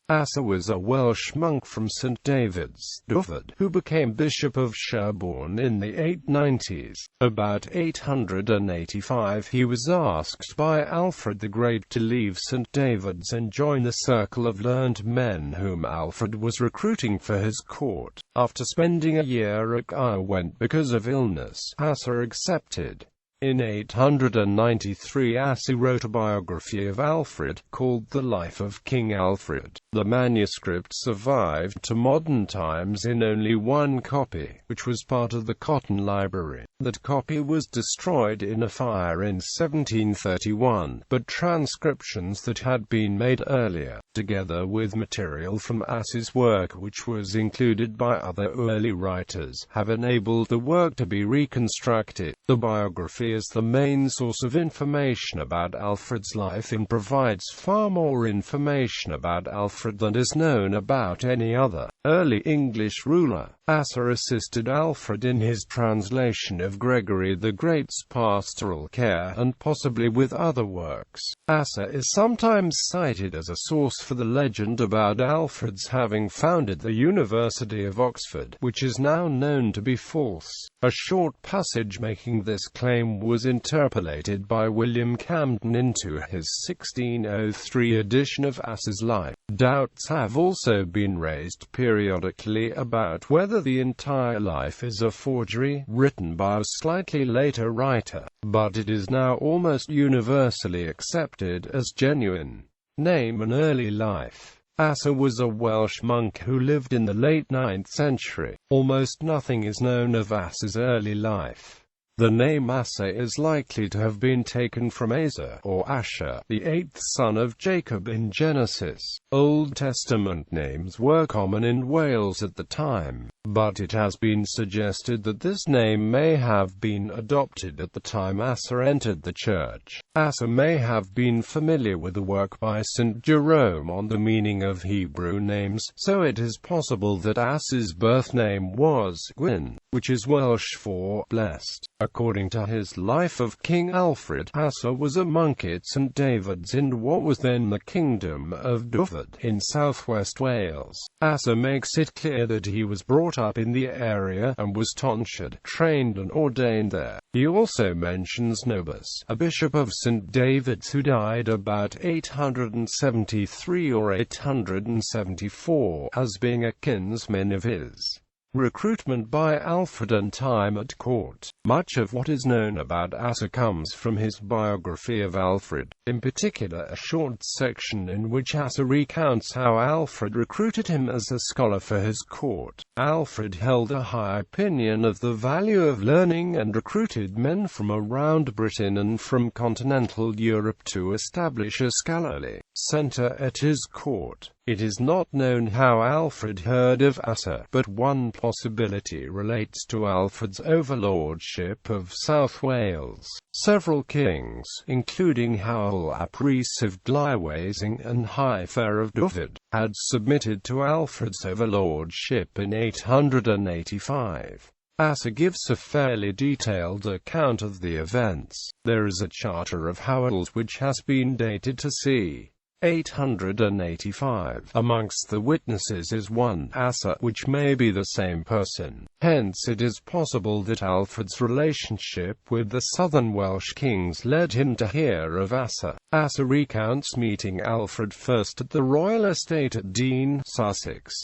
Asa was a Welsh monk from St David's, Dyfed, who became Bishop of Sherborne in the 890s. About 885 he was asked by Alfred the Great to leave St David's and join the circle of learned men whom Alfred was recruiting for his court. After spending a year at Caerwent because of illness, Asa accepted. In 893 Asa wrote a biography of Alfred, called The Life of King Alfred. The manuscript survived to modern times in only one copy, which was part of the Cotton Library. That copy was destroyed in a fire in 1731, but transcriptions that had been made earlier, together with material from Asa's work which was included by other early writers, have enabled the work to be reconstructed. The biography is the main source of information about Alfred's life and provides far more information about Alfred than is known about any other early English ruler. Asa assisted Alfred in his translation of Gregory the Great's Pastoral Care, and possibly with other works. Asa is sometimes cited as a source for the legend about Alfred's having founded the University of Oxford, which is now known to be false. A short passage making this claim was interpolated by William Camden into his 1603 edition of Asa's Life. Doubts have also been raised periodically about whether the entire life is a forgery, written by a slightly later writer, but it is now almost universally accepted as genuine. Name and early life. Asa was a Welsh monk who lived in the late 9th century. Almost nothing is known of Asa's early life. The name Asa is likely to have been taken from Asa, or Asher, the eighth son of Jacob in Genesis. Old Testament names were common in Wales at the time, but it has been suggested that this name may have been adopted at the time Asa entered the church. Asa may have been familiar with the work by St. Jerome on the meaning of Hebrew names, so it is possible that Asa's birth name was Gwyn, which is Welsh for blessed. According to his Life of King Alfred, Asa was a monk at St David's in what was then the Kingdom of Dyfed, in southwest Wales. Asa makes it clear that he was brought up in the area, and was tonsured, trained and ordained there. He also mentions Nobus, a bishop of St David's who died about 873 or 874, as being a kinsman of his. Recruitment by Alfred and time at court. Much of what is known about Asa comes from his biography of Alfred, in particular a short section in which Asa recounts how Alfred recruited him as a scholar for his court. Alfred held a high opinion of the value of learning and recruited men from around Britain and from continental Europe to establish a scholarly centre at his court. It is not known how Alfred heard of Asa, but one possibility relates to Alfred's overlordship of South Wales. Several kings, including Hywel ap Rhys of Glywasing and Hyfer of Dyfed, had submitted to Alfred's overlordship in 885. Asa gives a fairly detailed account of the events. There is a charter of Hywel's which has been dated to c. 885. Amongst the witnesses is one Asa, which may be the same person. Hence it is possible that Alfred's relationship with the southern Welsh kings led him to hear of Asa. Asa recounts meeting Alfred first at the royal estate at Dean, Sussex.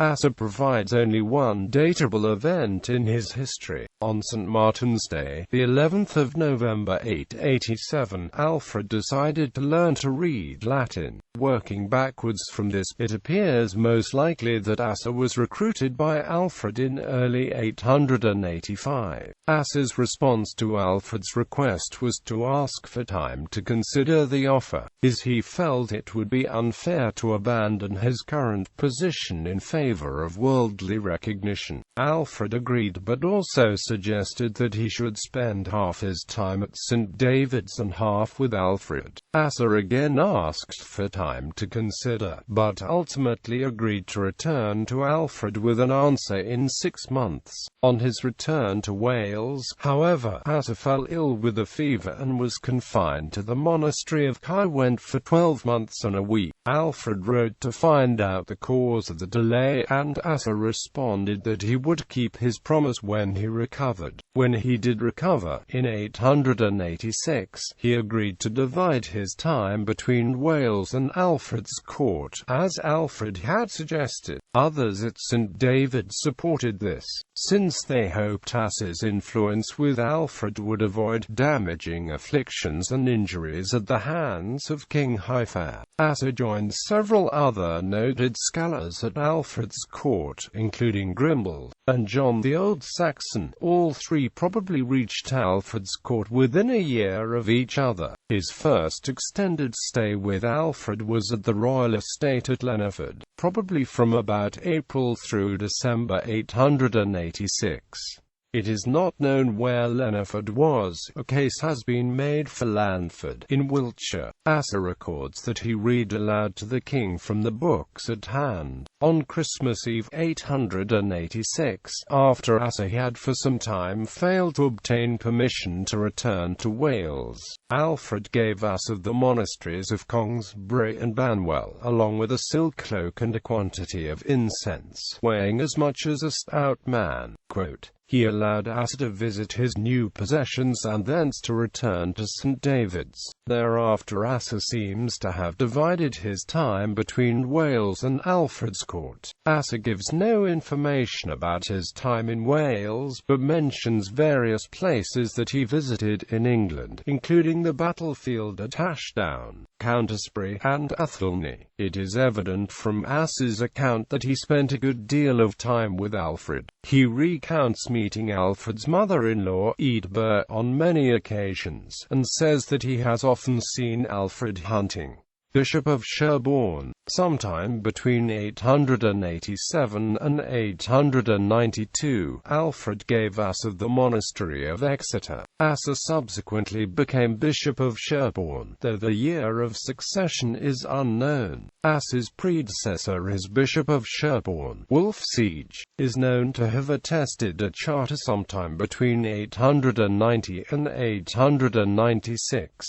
Asa provides only one datable event in his history. On St. Martin's Day, the 11th of November 887, Alfred decided to learn to read Latin. Working backwards from this, it appears most likely that Asa was recruited by Alfred in early 885. Asa's response to Alfred's request was to ask for time to consider the offer, as he felt it would be unfair to abandon his current position in favor favor of worldly recognition. Alfred agreed, but also suggested that he should spend half his time at St. David's and half with Alfred. Asa again asked for time to consider, but ultimately agreed to return to Alfred with an answer in 6 months. On his return to Wales, however, Asa fell ill with a fever and was confined to the monastery of Caerwent for 12 months and a week. Alfred wrote to find out the cause of the delay, and Asa responded that he would keep his promise when he recovered. When he did recover, in 886, he agreed to divide his time between Wales and Alfred's court, as Alfred had suggested. Others at St. David's supported this, since they hoped Asa's influence with Alfred would avoid damaging afflictions and injuries at the hands of King Alfred. Asa joined several other noted scholars at Alfred's court, including Grimald and John the Old Saxon. All three probably reached Alfred's court within a year of each other. His first extended stay with Alfred was at the royal estate at Dyfed, probably from about April through December 886. It is not known where Dyfed was. A case has been made for Llanford, in Wiltshire. Asa records that he read aloud to the king from the books at hand. On Christmas Eve 886, after Asa had for some time failed to obtain permission to return to Wales, Alfred gave Asa the monasteries of Congsbury and Banwell, along with a silk cloak and a quantity of incense, weighing as much as a stout man. Quote, he allowed Asa to visit his new possessions and thence to return to St. David's. Thereafter Asa seems to have divided his time between Wales and Alfred's court. Asa gives no information about his time in Wales, but mentions various places that he visited in England, including the battlefield at Ashdown, Countisbury, and Athelney. It is evident from Asa's account that he spent a good deal of time with Alfred. He recounts meeting Alfred's mother-in-law, Eadburh, on many occasions, and says that he has often seen Alfred hunting. Bishop of Sherborne, sometime between 887 and 892, Alfred gave Asa the monastery of Exeter. Asa subsequently became Bishop of Sherborne, though the year of succession is unknown. Asa's predecessor as Bishop of Sherborne, Wulfsiege, is known to have attested a charter sometime between 890 and 896.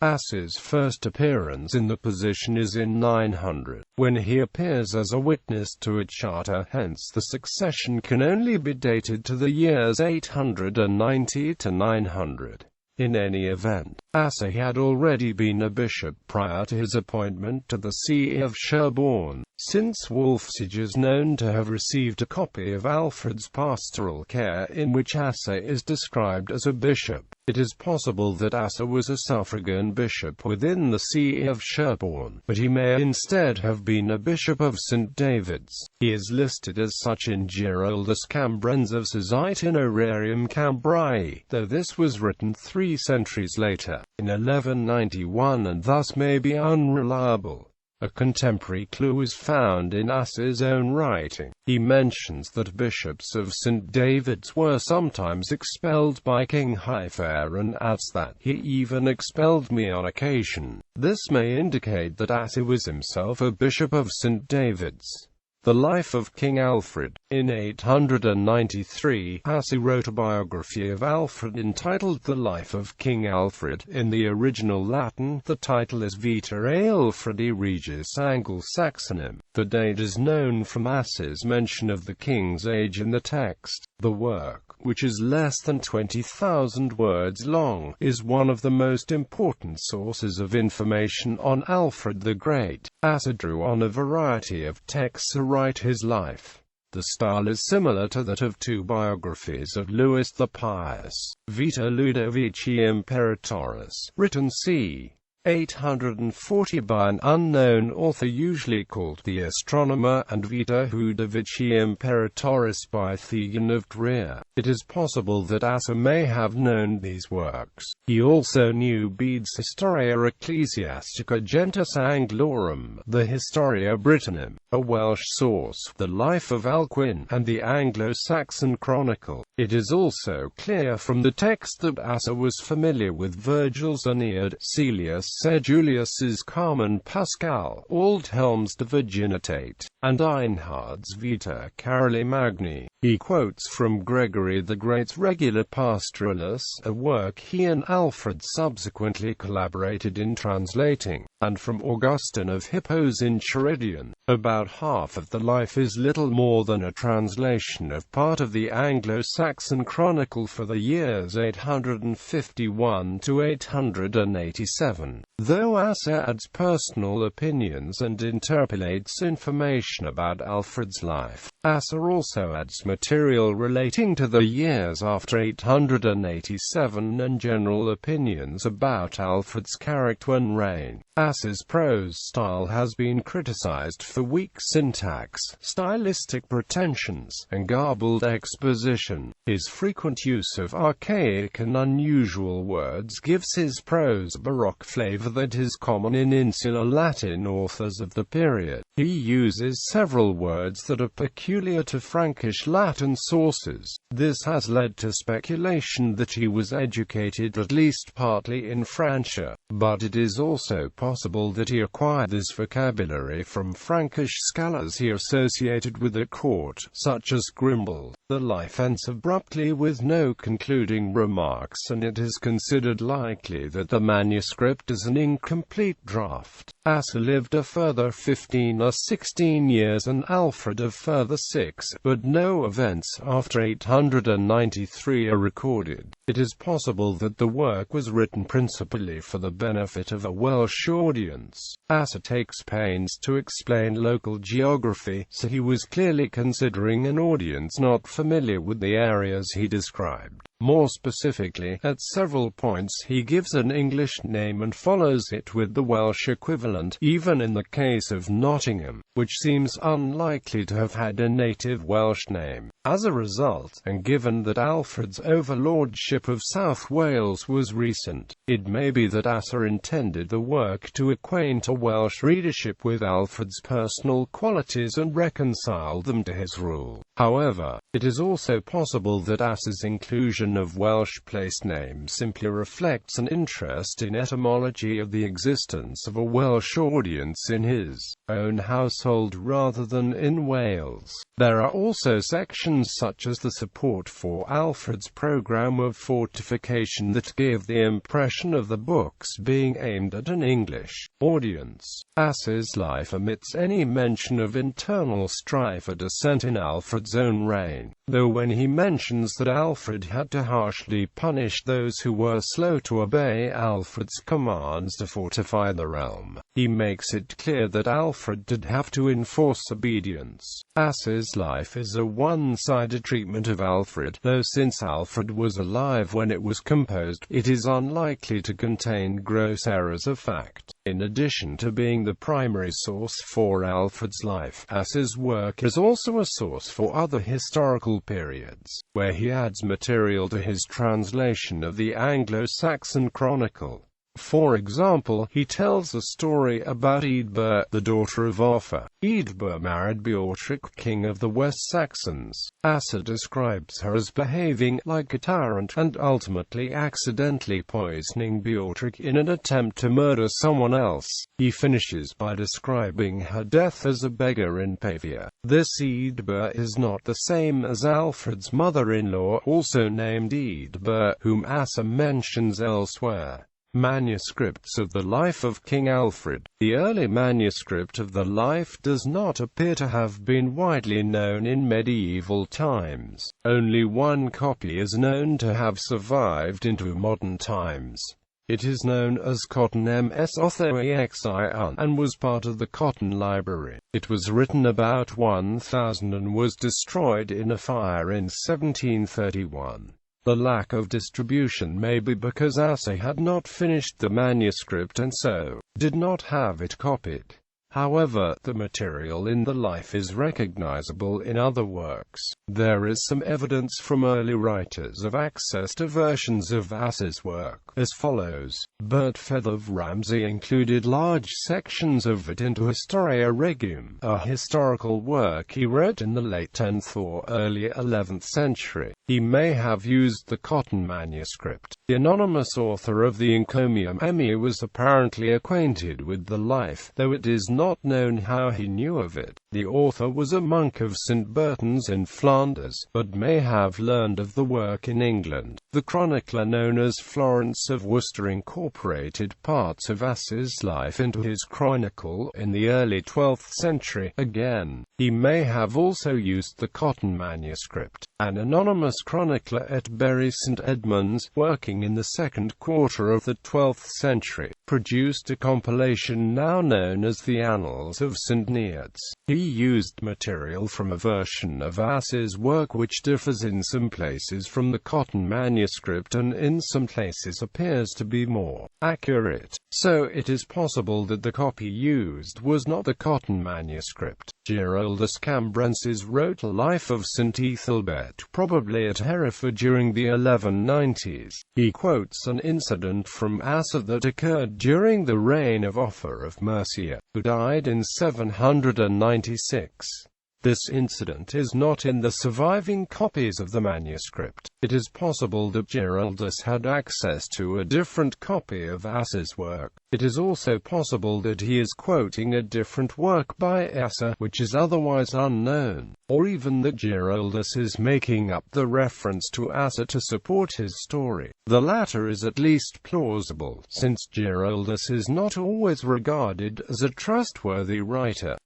Asa's first appearance in the position is in 900, when he appears as a witness to a charter, hence the succession can only be dated to the years 890 to 900. In any event, Asa had already been a bishop prior to his appointment to the see of Sherborne, since Wulfsiege is known to have received a copy of Alfred's pastoral care in which Asa is described as a bishop. It is possible that Asa was a suffragan bishop within the see of Sherborne, but he may instead have been a bishop of St. David's. He is listed as such in Giraldus Cambrensis' Itinerarium Cambriae, though this was written 3 centuries later, in 1191, and thus may be unreliable. A contemporary clue is found in Asa's own writing. He mentions that bishops of St. David's were sometimes expelled by King Alfred, and adds that he even expelled me on occasion. This may indicate that Asa was himself a bishop of St. David's. The Life of King Alfred. In 893, Asa wrote a biography of Alfred entitled The Life of King Alfred. In the original Latin, the title is Vita Alfredi Regis Anglo-Saxonum. The date is known from Asa's mention of the king's age in the text. The work, which is less than 20,000 words long, is one of the most important sources of information on Alfred the Great. Asa drew on a variety of texts to write his life. The style is similar to that of 2 biographies of Louis the Pious, Vita Ludovici Imperatoris, written c. 840 by an unknown author usually called the astronomer, and Vita Judevici Imperatoris by Theon of Trier. It is possible that Asser may have known these works. He also knew Bede's Historia Ecclesiastica Gentis Anglorum, the Historia Britannicum, a Welsh source, the Life of Alcuin, and the Anglo-Saxon Chronicle. It is also clear from the text that Asser was familiar with Virgil's Aeneid, Caelius Julius's Carmen Pascal, Aldhelm's De Virginitate, and Einhard's Vita Caroli Magni. He quotes from Gregory the Great's Regula Pastoralis, a work he and Alfred subsequently collaborated in translating, and from Augustine of Hippo's Enchiridion. About half of the life is little more than a translation of part of the Anglo-Saxon Chronicle for the years 851 to 887. Though Asser adds personal opinions and interpolates information about Alfred's life, Asser also adds material relating to the years after 887 and general opinions about Alfred's character and reign. Asser's prose style has been criticized for weak syntax, stylistic pretensions, and garbled exposition. His frequent use of archaic and unusual words gives his prose a baroque flavor that is common in insular Latin authors of the period. He uses several words that are peculiar to Frankish Latin sources. This has led to speculation that he was educated at least partly in Francia, but it is also possible that he acquired this vocabulary from Frankish scholars he associated with the court, such as Grimble. The life ends abruptly with no concluding remarks, and it is considered likely that the manuscript is an incomplete draft. Asser lived a further 15 or 16 years and Alfred a further 6, but no events after 893 are recorded. It is possible that the work was written principally for the benefit of a Welsh audience. Asser takes pains to explain local geography, so he was clearly considering an audience not familiar with the areas he described. More specifically, at several points he gives an English name and follows it with the Welsh equivalent, even in the case of Nottingham, which seems unlikely to have had a native Welsh name. As a result, and given that Alfred's overlordship of South Wales was recent, it may be that Asser intended the work to acquaint a Welsh readership with Alfred's personal qualities and reconcile them to his rule. However, it is also possible that Asser's inclusion of Welsh place names simply reflects an interest in etymology of the existence of a Welsh audience in his own household rather than in Wales. There are also sections such as the support for Alfred's program of fortification that give the impression of the books being aimed at an English audience. Asser's life omits any mention of internal strife or dissent in Alfred's own reign, though when he mentions that Alfred had to harshly punish those who were slow to obey Alfred's commands to fortify the realm, he makes it clear that Alfred did have to enforce obedience. Asser's life is a one-sided treatment of Alfred, though since Alfred was alive when it was composed, it is unlikely to contain gross errors of fact. In addition to being the primary source for Alfred's life, Asser's work is also a source for other historical periods, where he adds material to his translation of the Anglo-Saxon Chronicle. For example, he tells a story about Eadbert, the daughter of Offa. Eadbert married Beorhtric, king of the West Saxons. Asser describes her as behaving like a tyrant, and ultimately accidentally poisoning Beorhtric in an attempt to murder someone else. He finishes by describing her death as a beggar in Pavia. This Eadbert is not the same as Alfred's mother-in-law, also named Eadbert, whom Asser mentions elsewhere. Manuscripts of the Life of King Alfred. The early manuscript of the life does not appear to have been widely known in medieval times. Only one copy is known to have survived into modern times. It is known as Cotton Ms. Othoexion, and was part of the Cotton Library. It was written about 1000 and was destroyed in a fire in 1731. The lack of distribution may be because Asa had not finished the manuscript and so did not have it copied. However, the material in the Life is recognizable in other works. There is some evidence from early writers of access to versions of Asa's work, as follows. Dyfed of Ramsey included large sections of it into Historia Regum, a historical work he wrote in the late 10th or early 11th century. He may have used the Cotton manuscript. The anonymous author of the Encomium Emmy was apparently acquainted with the Life, though it is not known how he knew of it. The author was a monk of St. Bertans in Flanders, but may have learned of the work in England. The chronicler known as Florence of Worcester incorporated parts of Asa's life into his chronicle in the early 12th century. Again, he may have also used the Cotton manuscript. An anonymous chronicler at Bury St. Edmunds, working in the second quarter of the 12th century, produced a compilation now known as the Annals of St. Neots. He used material from a version of Asa's work which differs in some places from the Cotton manuscript and in some places appears to be more accurate. So it is possible that the copy used was not the Cotton manuscript. Giraldus Cambrensis wrote a Life of St. Ethelbert, probably at Hereford during the 1190s. He quotes an incident from Asa that occurred during the reign of Offa of Mercia, who died in 796. This incident is not in the surviving copies of the manuscript. It is possible that Giraldus had access to a different copy of Asa's work. It is also possible that he is quoting a different work by Asa, which is otherwise unknown, or even that Giraldus is making up the reference to Asa to support his story. The latter is at least plausible, since Giraldus is not always regarded as a trustworthy writer.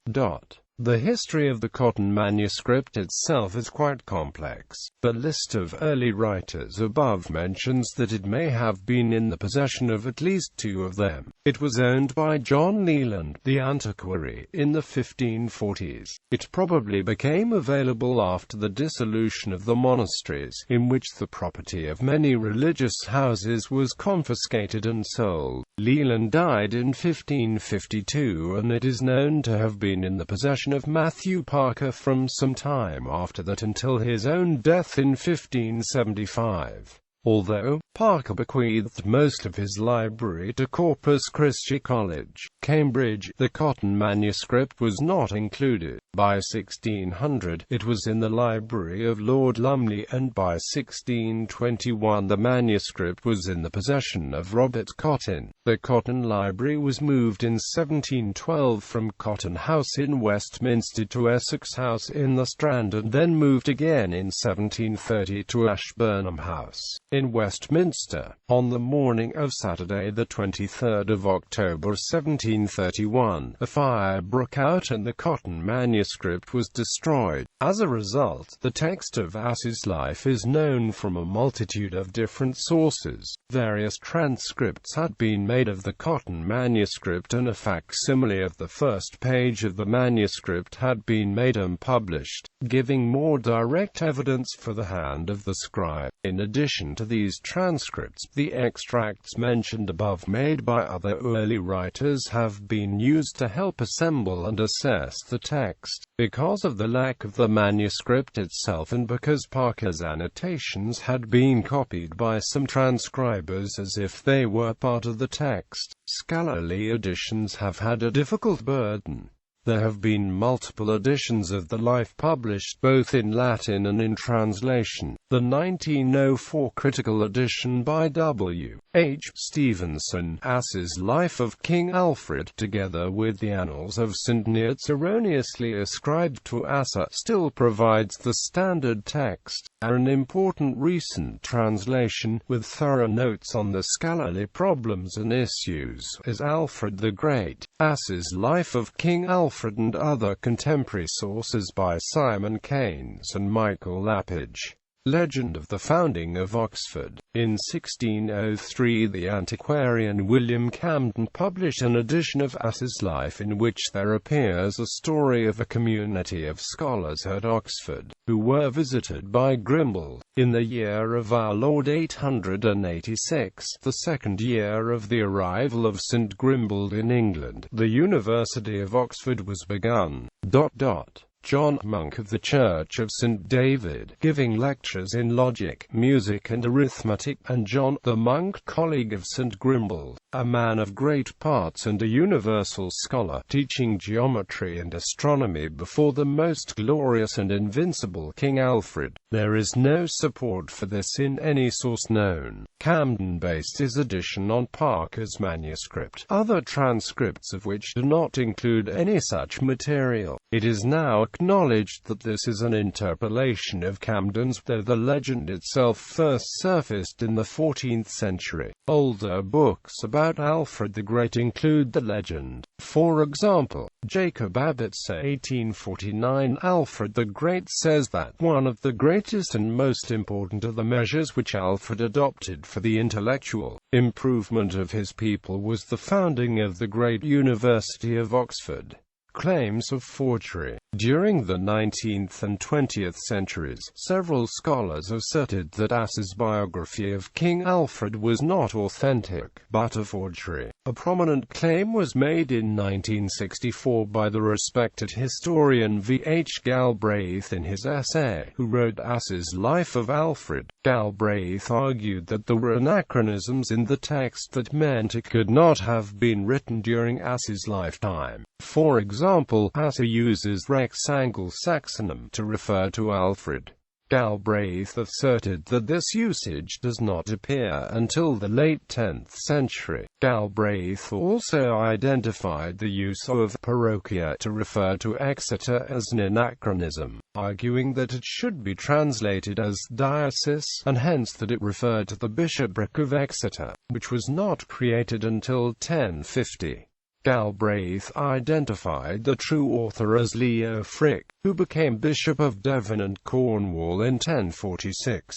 The history of the Cotton manuscript itself is quite complex. The list of early writers above mentions that it may have been in the possession of at least two of them. It was owned by John Leland, the antiquary, in the 1540s. It probably became available after the dissolution of the monasteries, in which the property of many religious houses was confiscated and sold. Leland died in 1552, and it is known to have been in the possession of Matthew Parker from some time after that until his own death in 1575. Although Parker bequeathed most of his library to Corpus Christi College, Cambridge, the Cotton manuscript was not included. By 1600, it was in the library of Lord Lumley, and by 1621 the manuscript was in the possession of Robert Cotton. The Cotton Library was moved in 1712 from Cotton House in Westminster to Essex House in the Strand, and then moved again in 1730 to Ashburnham House in Westminster. On the morning of Saturday, the 23rd of October 1731, a fire broke out and the Cotton manuscript was destroyed. As a result, the text of Asa's life is known from a multitude of different sources. Various transcripts had been made of the Cotton manuscript, and a facsimile of the first page of the manuscript had been made and published, giving more direct evidence for the hand of the scribe. In addition to these transcripts, the extracts mentioned above made by other early writers have been used to help assemble and assess the text. Because of the lack of the manuscript itself, and because Parker's annotations had been copied by some transcribers as if they were part of the text, scholarly editions have had a difficult burden. There have been multiple editions of the Life published both in Latin and in translation. The 1904 critical edition by W. H. Stevenson, Asa's Life of King Alfred, together with the Annals of St. Neots erroneously ascribed to Asa, still provides the standard text. An important recent translation, with thorough notes on the scholarly problems and issues, is Alfred the Great, Asa's Life of King Alfred and Other Contemporary Sources by Simon Keynes and Michael Lapidge. Legend of the founding of Oxford. In 1603 the antiquarian William Camden published an edition of Ass's Life in which there appears a story of a community of scholars at Oxford, who were visited by Grimble, in the year of our Lord 886, the second year of the arrival of St. Grimbald in England. The University of Oxford was begun. John Monk of the Church of St. David, giving lectures in logic, music and arithmetic, and John, the monk colleague of St. Grimbald, a man of great parts and a universal scholar, teaching geometry and astronomy before the most glorious and invincible King Alfred. There is no support for this in any source known. Camden based his edition on Parker's manuscript, other transcripts of which do not include any such material. It is now acknowledged that this is an interpolation of Camden's, though the legend itself first surfaced in the 14th century. Older books about Alfred the Great include the legend. For example, Jacob Abbott's 1849 Alfred the Great says that one of the greatest and most important of the measures which Alfred adopted for the intellectual improvement of his people was the founding of the great University of Oxford. Claims of forgery. During the 19th and 20th centuries, several scholars asserted that Ass's biography of King Alfred was not authentic, but a forgery. A prominent claim was made in 1964 by the respected historian V. H. Galbraith in his essay, who wrote Ass's Life of Alfred. Galbraith argued that there were anachronisms in the text that meant it could not have been written during Ass's lifetime. For example, Ass uses Rex Anglo-Saxonum to refer to Alfred. Galbraith asserted that this usage does not appear until the late 10th century. Galbraith also identified the use of parochia to refer to Exeter as an anachronism, arguing that it should be translated as diocese, and hence that it referred to the bishopric of Exeter, which was not created until 1050. Galbraith identified the true author as Leo Frick, who became Bishop of Devon and Cornwall in 1046.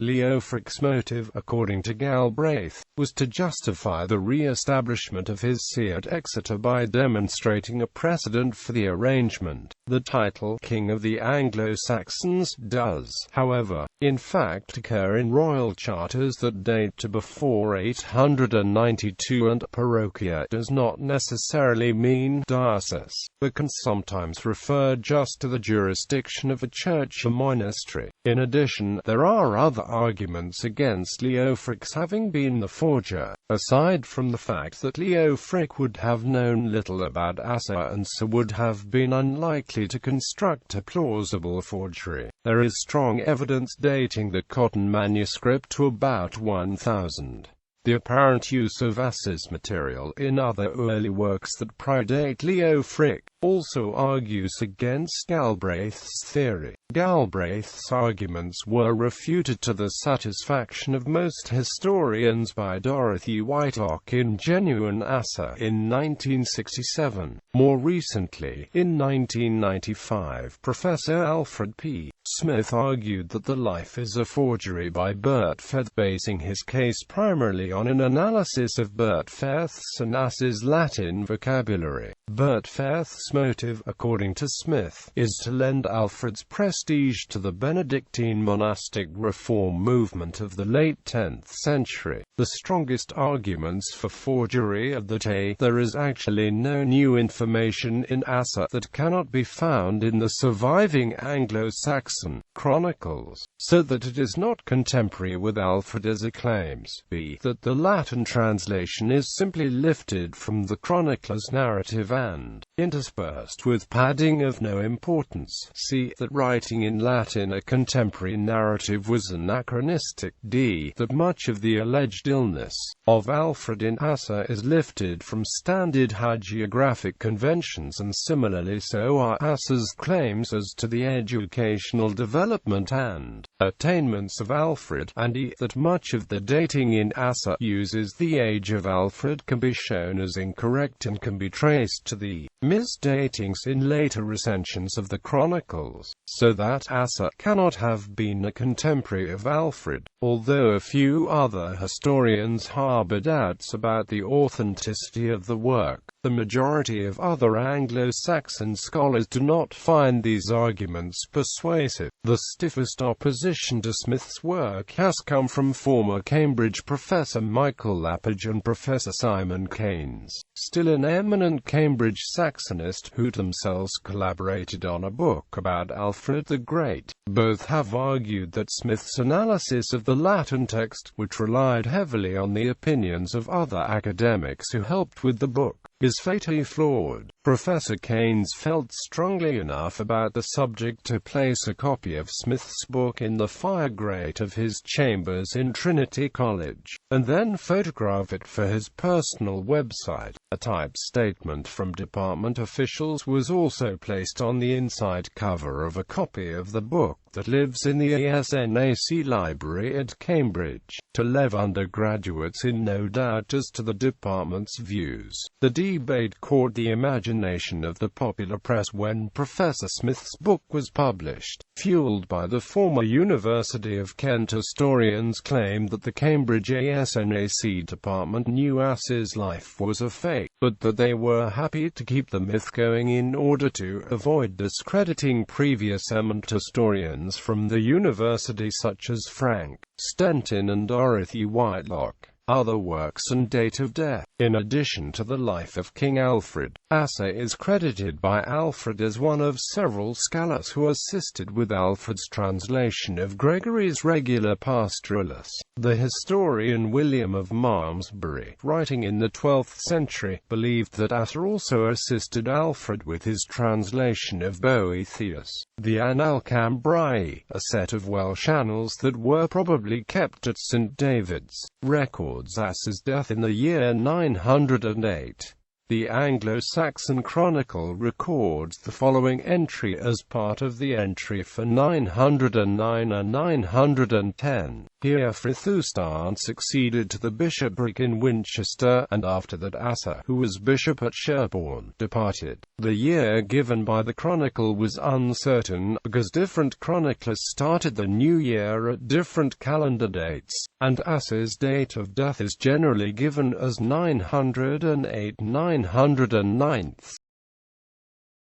Leo Frick's motive, according to Galbraith, was to justify the re-establishment of his see at Exeter by demonstrating a precedent for the arrangement. The title, King of the Anglo-Saxons, does, however, in fact occur in royal charters that date to before 892, and parochia does not necessarily mean diocese, but can sometimes refer just to the jurisdiction of a church or monastery. In addition, there are other arguments against Leo Frick's having been the forger. Aside from the fact that Leo Frick would have known little about Asa and so would have been unlikely to construct a plausible forgery, there is strong evidence dating the Cotton manuscript to about 1000. The apparent use of Ass's material in other early works that predate Leo Frick also argues against Galbraith's theory. Galbraith's arguments were refuted to the satisfaction of most historians by Dorothy Whitelock in Genuine Asa in 1967. More recently, in 1995, Professor Alfred P. Smith argued that the life is a forgery by Dyfed, basing his case primarily on an analysis of Dyfed's and Ass's Latin vocabulary. Dyfed's motive, according to Smith, is to lend Alfred's prestige to the Benedictine monastic reform movement of the late 10th century. The strongest arguments for forgery are that there is actually no new information in Asa that cannot be found in the surviving Anglo-Saxon chronicles, so that it is not contemporary with Alfred as he claims, b. that the Latin translation is simply lifted from the chronicler's narrative and interspersed with padding of no importance, c. that writing in Latin a contemporary narrative was anachronistic, d. that much of the alleged illness of Alfred in Asa is lifted from standard hagiographic conventions, and similarly so are Asser's claims as to the educational development and attainments of Alfred, and that much of the dating in Asser uses the age of Alfred can be shown as incorrect and can be traced to the misdatings in later recensions of the chronicles, so that Asser cannot have been a contemporary of Alfred, although a few other historians harbour doubts about the authenticity of the work. The majority of other Anglo-Saxon scholars do not find these arguments persuasive. The stiffest opposition to Smith's work has come from former Cambridge Professor Michael Lappage and Professor Simon Keynes, still an eminent Cambridge Saxonist, who themselves collaborated on a book about Alfred the Great. Both have argued that Smith's analysis of the Latin text, which relied heavily on the opinions of other academics who helped with the book, is fatally flawed. Professor Keynes felt strongly enough about the subject to place a copy of Smith's book in the fire grate of his chambers in Trinity College, and then photograph it for his personal website. A typed statement from department officials was also placed on the inside cover of a copy of the book that lives in the ASNAC library at Cambridge, to leave undergraduates in no doubt as to the department's views. The debate caught the imagination of the popular press when Professor Smith's book was published. Fueled by the former University of Kent historians claimed that the Cambridge ASNAC department knew Asser's life was a fake, but that they were happy to keep the myth going in order to avoid discrediting previous eminent historians from the university such as Frank Stenton and Dorothy Whitelock. Other works and date of death. In addition to the Life of King Alfred, Asser is credited by Alfred as one of several scholars who assisted with Alfred's translation of Gregory's Regula Pastoralis. The historian William of Malmesbury, writing in the 12th century, believed that Asser also assisted Alfred with his translation of Boethius. The Annales Cambriae, a set of Welsh annals that were probably kept at St. David's, records Asser's death in the year 908. The Anglo-Saxon Chronicle records the following entry as part of the entry for 909 and 910. Here Frithustan succeeded to the bishopric in Winchester, and after that Asser, who was bishop at Sherborne, departed. The year given by the chronicle was uncertain, because different chroniclers started the new year at different calendar dates, and Asser's date of death is generally given as 908-909.